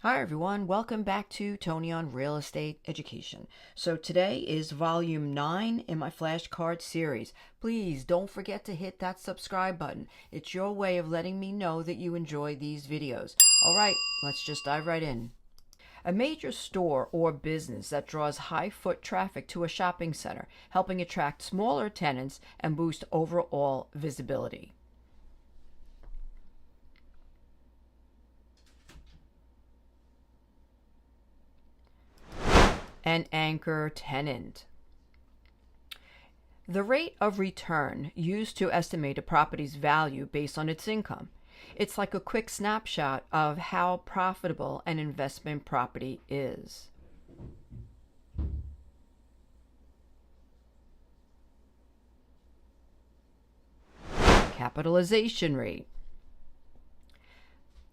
Hi everyone, welcome back to Toni on Real Estate Education. So today is volume 9 in my flashcard series. Please don't forget to hit that subscribe button. It's your way of letting me know that you enjoy these videos. Alright, let's just dive right in. A major store or business that draws high foot traffic to a shopping center, helping attract smaller tenants and boost overall visibility. An anchor tenant. The rate of return used to estimate a property's value based on its income. It's like a quick snapshot of how profitable an investment property is. Capitalization rate.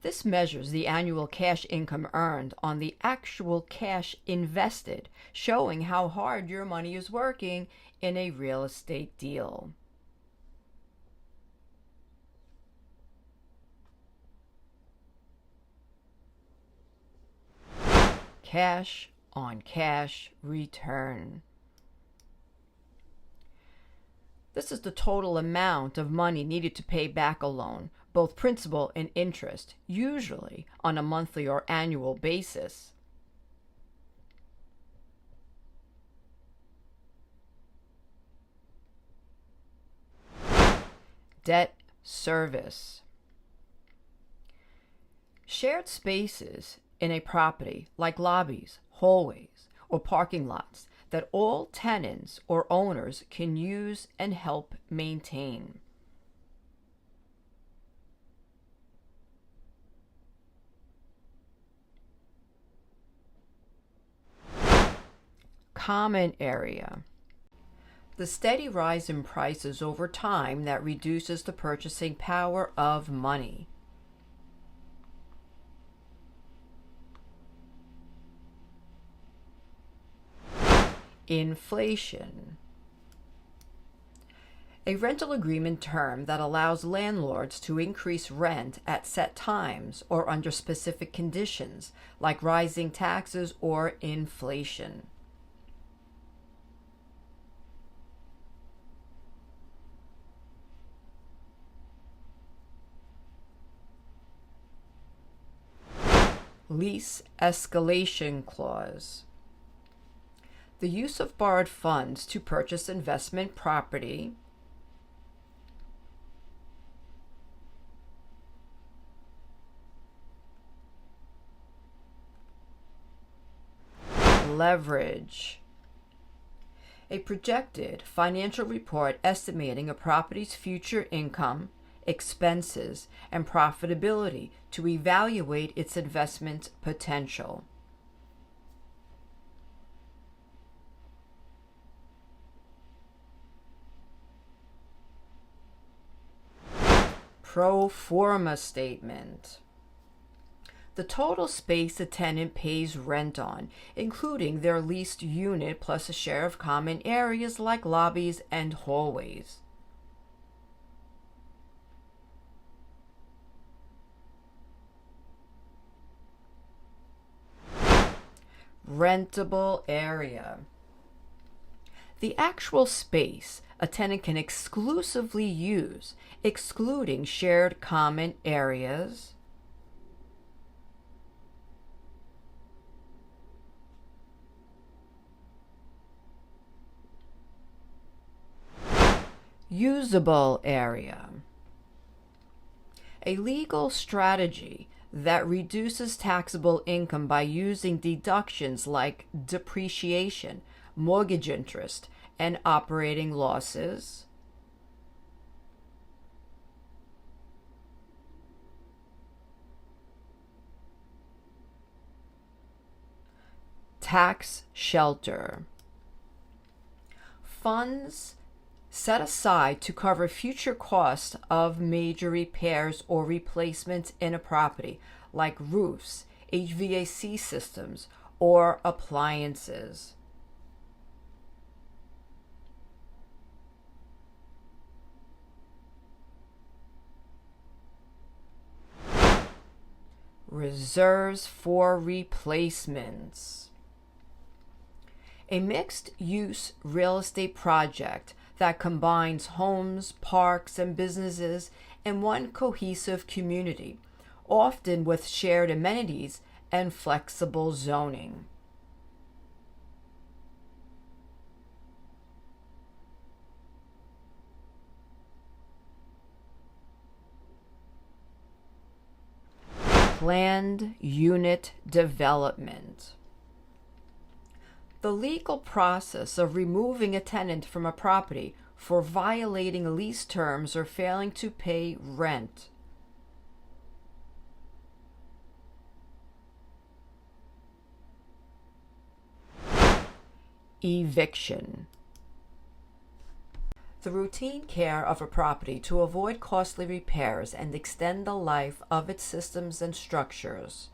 This measures the annual cash income earned on the actual cash invested, showing how hard your money is working in a real estate deal. Cash on cash return. This is the total amount of money needed to pay back a loan, both principal and interest, usually on a monthly or annual basis. Debt service. Shared spaces in a property, like lobbies, hallways, or parking lots, that all tenants or owners can use and help maintain. Common area. The steady rise in prices over time that reduces the purchasing power of money. Inflation. A rental agreement term that allows landlords to increase rent at set times or under specific conditions, like rising taxes or inflation. Lease escalation clause. The use of borrowed funds to purchase investment property. Leverage. A projected financial report estimating a property's future income, expenses, and profitability to evaluate its investment potential. Pro forma statement. The total space a tenant pays rent on, including their leased unit plus a share of common areas like lobbies and hallways. Rentable area. The actual space a tenant can exclusively use, excluding shared common areas, usable area. A legal strategy that reduces taxable income by using deductions like depreciation, mortgage interest, and operating losses. Tax shelter. Funds set aside to cover future costs of major repairs or replacements in a property, like roofs, HVAC systems, or appliances. Reserves for replacements. A mixed-use real estate project that combines homes, parks, and businesses in one cohesive community, often with shared amenities and flexible zoning. Planned unit development. The legal process of removing a tenant from a property for violating lease terms or failing to pay rent. Eviction. The routine care of a property to avoid costly repairs and extend the life of its systems and structures.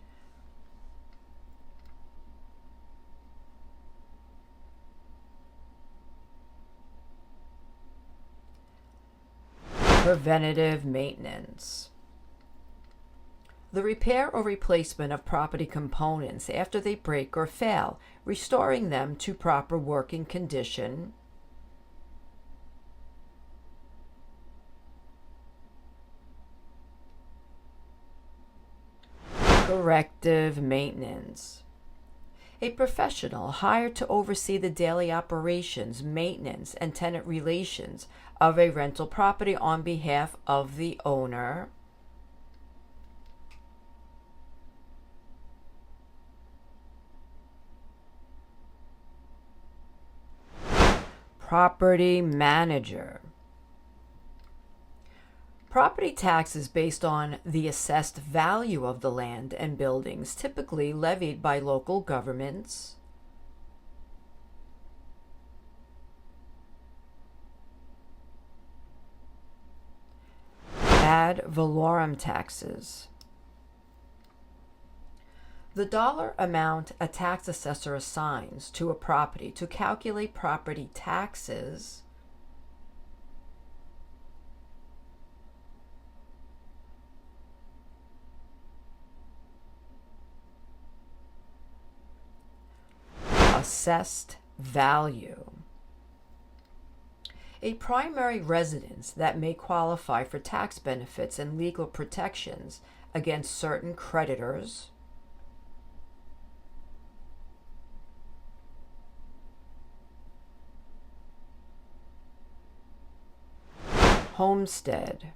Preventative maintenance. The repair or replacement of property components after they break or fail, restoring them to proper working condition. Corrective maintenance. A professional hired to oversee the daily operations, maintenance, and tenant relations of a rental property on behalf of the owner. Property manager. Property tax is based on the assessed value of the land and buildings, typically levied by local governments. Ad valorem taxes. The dollar amount a tax assessor assigns to a property to calculate property taxes assessed value. A primary residence that may qualify for tax benefits and legal protections against certain creditors. Homestead.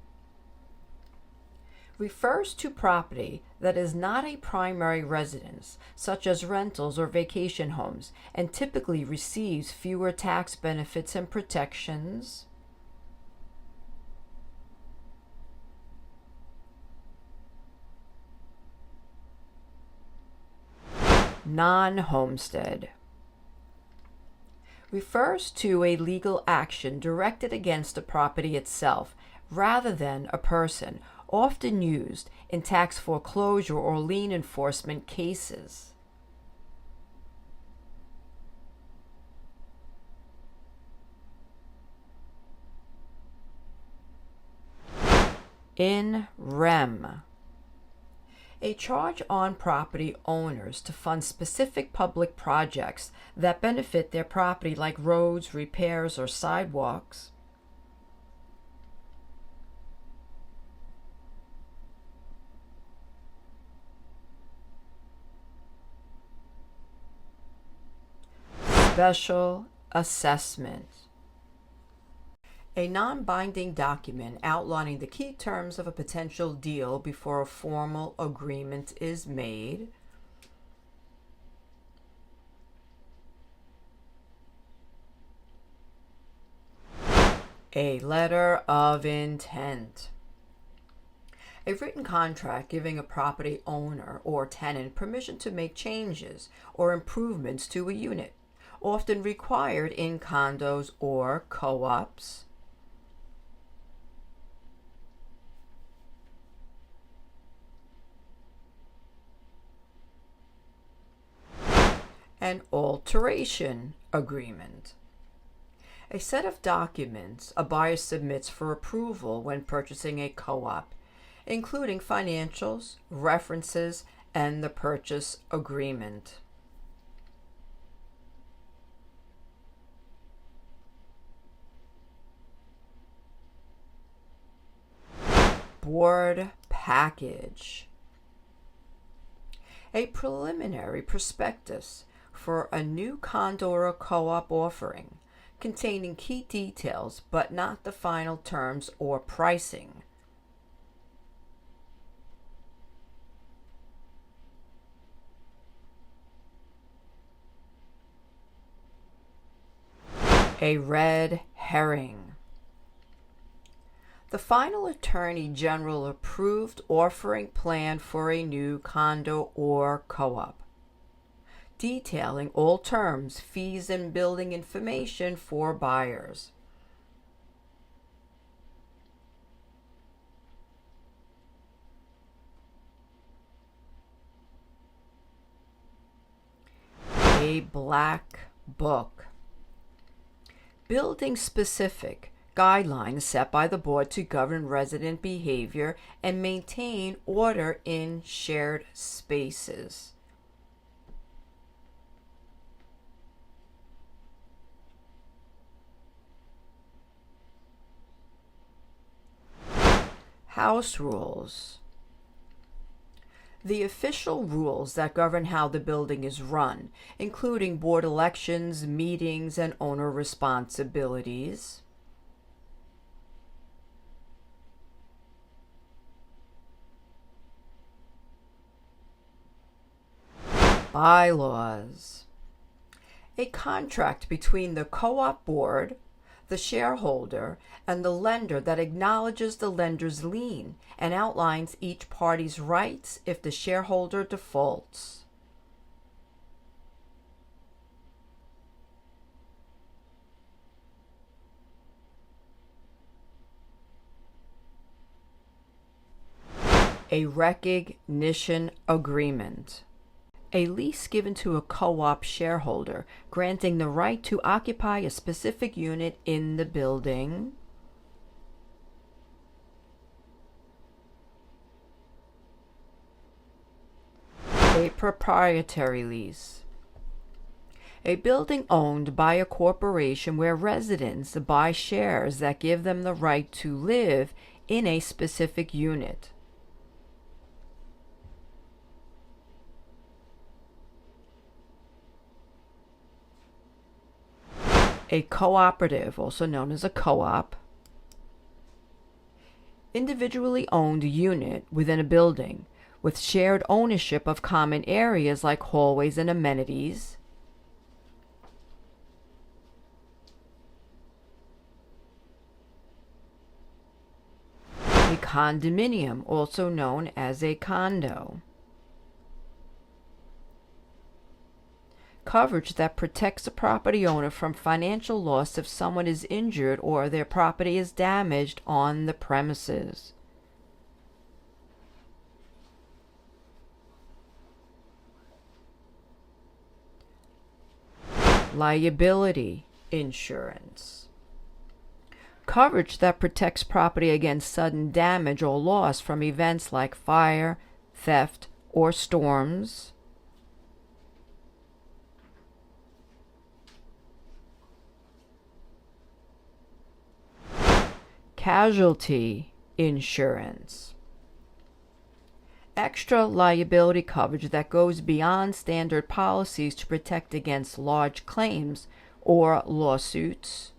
Refers to property that is not a primary residence, such as rentals or vacation homes, and typically receives fewer tax benefits and protections. Non-homestead. Refers to a legal action directed against the property itself rather than a person, often used in tax foreclosure or lien enforcement cases. In rem. A charge on property owners to fund specific public projects that benefit their property, like roads, repairs, or sidewalks. Special assessment. A non-binding document outlining the key terms of a potential deal before a formal agreement is made. A letter of intent. A written contract giving a property owner or tenant permission to make changes or improvements to a unit, often required in condos or co-ops. An alteration agreement. A set of documents a buyer submits for approval when purchasing a co-op. including financials, references, and the purchase agreement. Board package. A preliminary prospectus for a new condo or co-op offering, containing key details but not the final terms or pricing. A red herring. The final Attorney General approved offering plan for a new condo or co-op, detailing all terms, fees, and building information for buyers. A black book. Building specific guidelines set by the board to govern resident behavior and maintain order in shared spaces. House rules. The official rules that govern how the building is run, including board elections, meetings, and owner responsibilities. Bylaws. A contract between the co-op board, the shareholder, and the lender that acknowledges the lender's lien and outlines each party's rights if the shareholder defaults. A recognition agreement. A lease given to a co-op shareholder, granting the right to occupy a specific unit in the building. A proprietary lease. A building owned by a corporation where residents buy shares that give them the right to live in a specific unit. A cooperative, also known as a co-op, individually owned unit within a building with shared ownership of common areas like hallways and amenities. A condominium, also known as a condo. Coverage that protects a property owner from financial loss if someone is injured or their property is damaged on the premises. Liability insurance. Coverage that protects property against sudden damage or loss from events like fire, theft, or storms. Casualty insurance. Extra liability coverage that goes beyond standard policies to protect against large claims or lawsuits.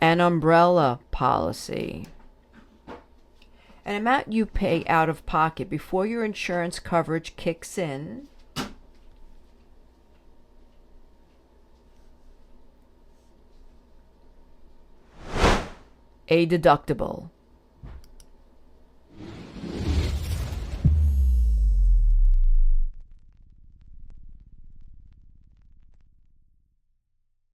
An umbrella policy. An amount you pay out of pocket before your insurance coverage kicks in. A deductible.